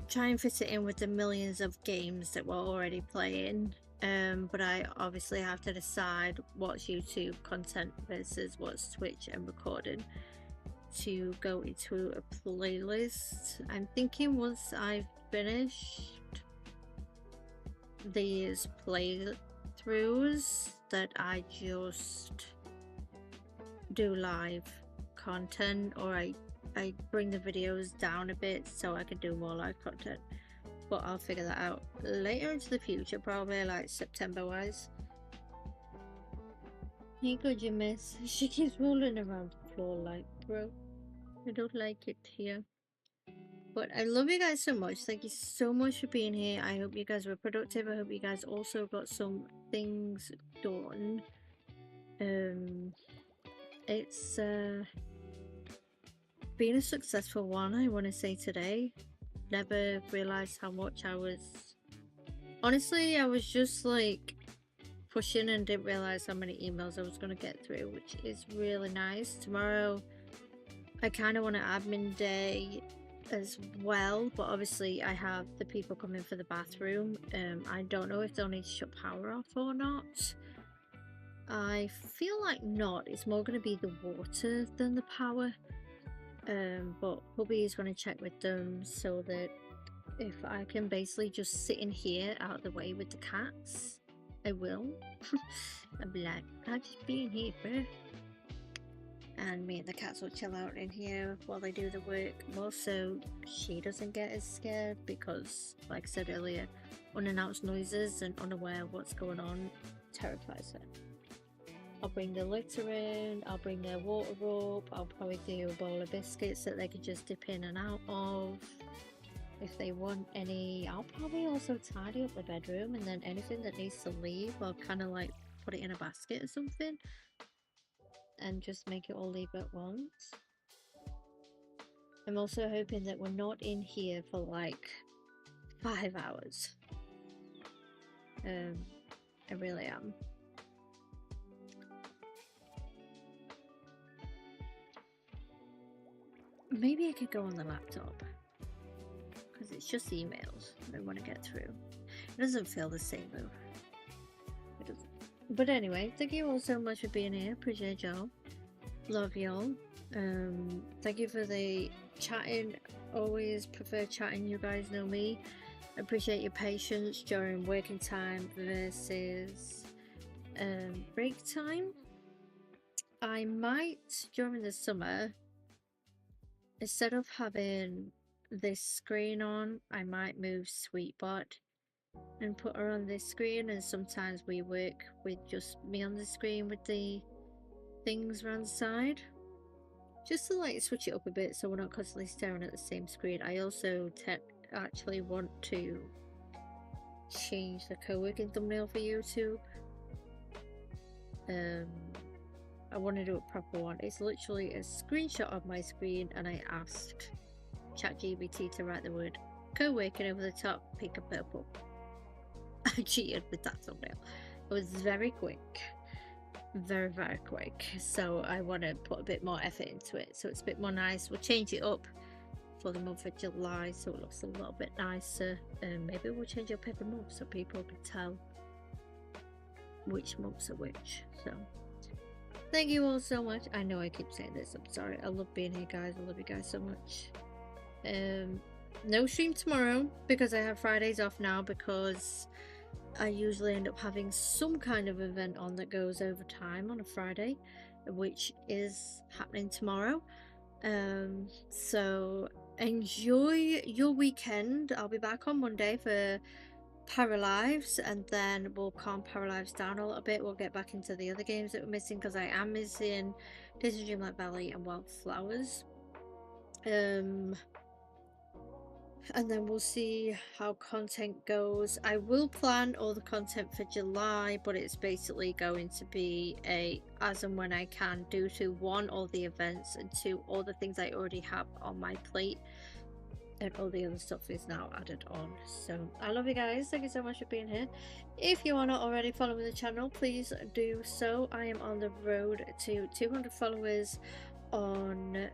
try and fit it in with the millions of games that we're already playing, but I obviously have to decide what's YouTube content versus what's Twitch and recording to go into a playlist. I'm thinking once I've finished these playthroughs that I just do live content, or I bring the videos down a bit so I can do more live content, but I'll figure that out later into the future, probably like September wise. Hey, good you miss. She keeps rolling around the floor like, bro, I don't like it here. But I love you guys so much. Thank you so much for being here. I hope you guys were productive. I hope you guys also got some things done. It's been a successful one, I want to say, today. Never realized how much I was... Honestly, I was just like pushing and didn't realize how many emails I was going to get through, which is really nice. Tomorrow I kind of want an admin day as well, but obviously I have the people coming for the bathroom. I don't know if they'll need to shut power off or not. I feel like not. It's more going to be the water than the power. But hubby is going to check with them so that if I can basically just sit in here out of the way with the cats, I will. I'll be like, I'll just be in here, bro. And me and the cats will chill out in here while they do the work, more so she doesn't get as scared, because like I said earlier, unannounced noises and unaware of what's going on terrifies her. I'll bring the litter in, I'll bring their water up, I'll probably do a bowl of biscuits that they can just dip in and out of if they want any. I'll probably also tidy up the bedroom, and then anything that needs to leave I'll kind of like put it in a basket or something and just make it all leave at once. I'm also hoping that we're not in here for like 5 hours. I really am. Maybe I could go on the laptop, because it's just emails I want to get through. It doesn't feel the same though. It doesn't. But anyway, thank you all so much for being here. Appreciate y'all. Love y'all. Thank you for the chatting. Always prefer chatting. You guys know me. Appreciate your patience during working time versus break time. I might, during the summer, instead of having this screen on, I might move Sweetbot and put her on this screen, and sometimes we work with just me on the screen with the things around the side, just to like switch it up a bit so we're not constantly staring at the same screen. I also actually want to change the co-working thumbnail for YouTube. I want to do a proper one. It's literally a screenshot of my screen, and I asked ChatGPT to write the word co-working over the top, pink and purple. I cheated with that thumbnail. It was very quick, very quick, so I want to put a bit more effort into it so it's a bit more nice. We'll change it up for the month of July so it looks a little bit nicer, and maybe we'll change it up every month so people can tell which months are which. So thank you all so much. I know I keep saying this, I'm sorry. I love being here, guys. I love you guys so much. No stream tomorrow because I have Fridays off now, because I usually end up having some kind of event on that goes over time on a Friday, which is happening tomorrow. So enjoy your weekend. I'll be back on Monday for Paralives, and then we'll calm Paralives down a little bit. We'll get back into the other games that we're missing, because I am missing Dreamlight Valley and Wylde Flowers. And then we'll see how content goes. I will plan all the content for July, but it's basically going to be a as and when I can, due to 1, all the events, and 2, all the things I already have on my plate, and all the other stuff is now added on. So I love you guys. Thank you so much for being here. If you are not already following the channel, please do so. I am on the road to 200 followers on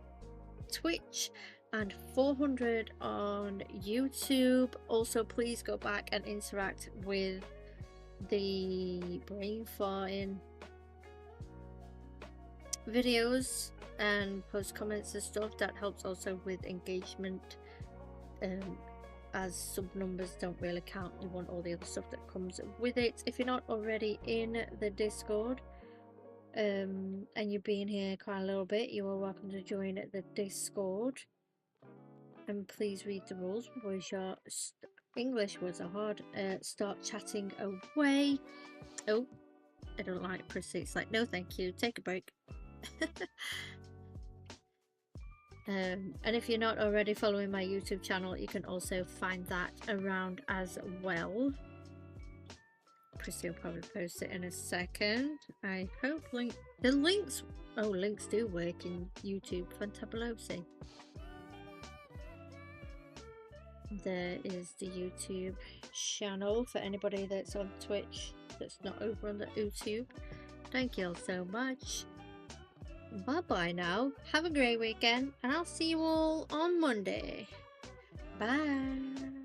Twitch and 400 on YouTube. Also, please go back and interact with the brain farting videos and post comments and stuff. That helps also with engagement, as sub numbers don't really count. You want all the other stuff that comes with it. If you're not already in the Discord, and you've been here quite a little bit, you are welcome to join the Discord. And please read the rules before your English words are hard. Start chatting away. Oh, I don't like Prissy. It's like, no thank you, take a break. And if you're not already following my YouTube channel, you can also find that around as well. Prissy will probably post it in a second. I hope the links. Oh, links do work in YouTube. Fantabulosi. There is the YouTube channel for anybody that's on Twitch that's not over on the YouTube. Thank you all so much. Bye bye now. Have a great weekend, and I'll see you all on Monday. Bye.